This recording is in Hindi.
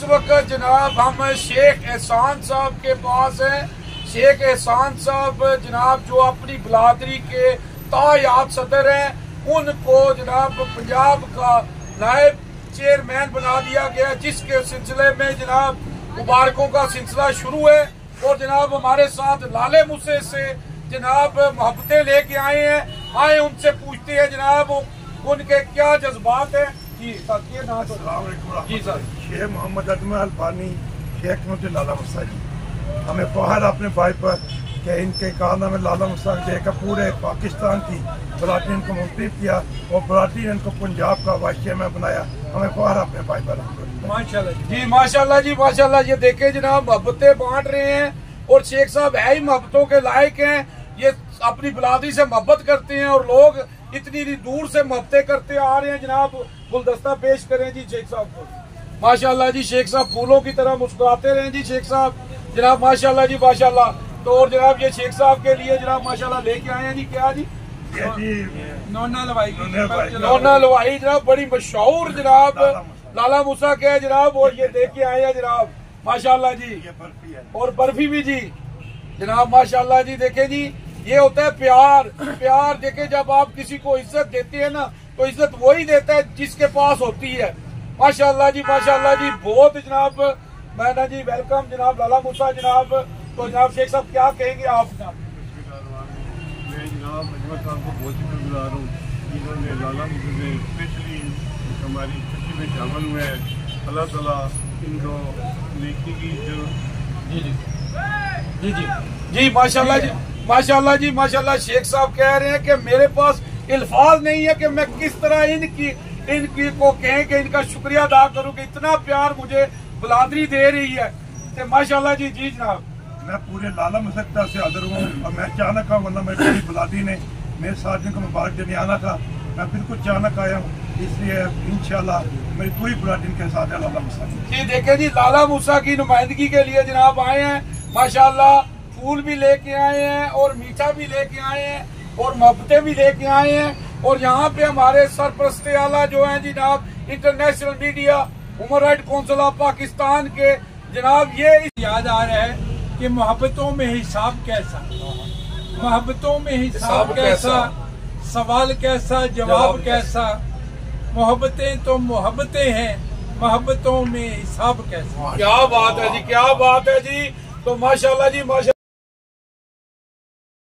इस वक्त जनाब हम शेख एहसान साहब के पास हैं। शेख एहसान साहब जनाब जो अपनी बिरादरी के तायात सदर हैं, उनको जनाब पंजाब का नायब चेयरमैन बना दिया गया, जिसके सिलसिले में जनाब मुबारकों का सिलसिला शुरू है। और जनाब हमारे साथ लाले मुसे से जनाब मोहब्बतें लेके आए हैं। आए उनसे पूछते हैं जनाब उनके क्या जज्बात हैं। जी सर, ये नाम जी सर। शेख मोहम्मद अजमल अल्बानी, शेख मुझे लाला मुसा जी, हमें फख्र अपने भाई पर कि इनके कारनामे लाला मुसा देखकर पूरे पाकिस्तान की बरादरी ने इनको मुख्तलिफ किया और बरादरी ने इनको पंजाब का वाइस चेयरमैन बनाया। हमें फख्र अपने भाई पर। माशाल्लाह जी, माशाल्लाह जी, माशाल्लाह। ये देखे जनाब मोहब्बतें बांट रहे हैं और शेख साहब है ही मोहब्बतों के लायक हैं। ये अपनी बिरादरी से मोहब्बत करते हैं और लोग इतनी दूर से मोहब्बतें करते आ रहे हैं। जनाब गुलदस्ता पेश करें जी शेख साहब को। माशाल्लाह जी, शेख साहब फूलों की तरह मुस्कुराते रहे जी शेख साहब। जनाब माशाल्लाह जी, माशाल्लाह। तो और जनाब ये शेख साहब के लिए जनाब माशाल्लाह लेके आए हैं जी, क्या जी? नोना लवाई जनाब, बड़ी मशहूर जनाब लाला मुसा के जनाब। और ये देके आए हैं जनाब माशाल्लाह जी। और बर्फी भी जी जनाब माशाल्लाह जी। देखे जी, ये होता है प्यार। प्यार देखे, जब आप किसी को इज्जत देते हैं ना, तो इज्जत वही देता है जिसके पास होती है। माशाल्लाह जी, माशाल्लाह जी। बहुत जनाब मैं ना जी वेलकम जनाब लाला मुसा जनाब। तो जनाब शेख साहब क्या कहेंगे आप? मैं जनाब अजमल साहब को बहुत शुक्रगुजार हूँ, इन्होंने लाला मुसा से स्पेशली हमारी खुशी में शामिल हुए हैं। अल्लाह ताला इनको नेकी की जो जी जी जी जी जी माशाल्लाह जी, माशाल्लाह जी, माशाल्लाह। शेख साहब कह रहे हैं कि मेरे पास अल्फाज नहीं है कि मैं किस तरह इनकी को कहें कि इनका शुक्रिया अदा करूं कि इतना प्यार मुझे बिरादरी दे रही है। तो माशाल्लाह जी। जी जनाब, मैं पूरे लाला मुसा से हाजिर हूँ और मैं अचानक आऊँ, वरना मेरी पूरी बिरादरी ने मेरे साथ जिनको मुबारक देने आना था, मैं बिल्कुल अचानक आया हूँ। इसलिए इंशाल्लाह मेरी पूरी बिरादरी के साथ है लाला मुसा जी। देखे जी, लाला मुसा की नुमाइंदगी के लिए जनाब आए हैं माशाल्लाह। फूल भी लेके आए हैं और मीठा भी लेके आए हैं और मोहब्बतें भी लेके आए हैं। और यहाँ पे हमारे सरपरस्ते आला जो हैं जनाब international media human right council of Pakistan के जनाब, ये याद आ रहा है कि मोहब्बतों में हिसाब कैसा, मोहब्बतों में हिसाब कैसा, सवाल कैसा, जवाब कैसा। मोहब्बतें तो मोहब्बतें हैं, मोहब्बतों में हिसाब कैसा। क्या बात है जी, क्या बात है जी। तो माशाल्लाह जी, माशा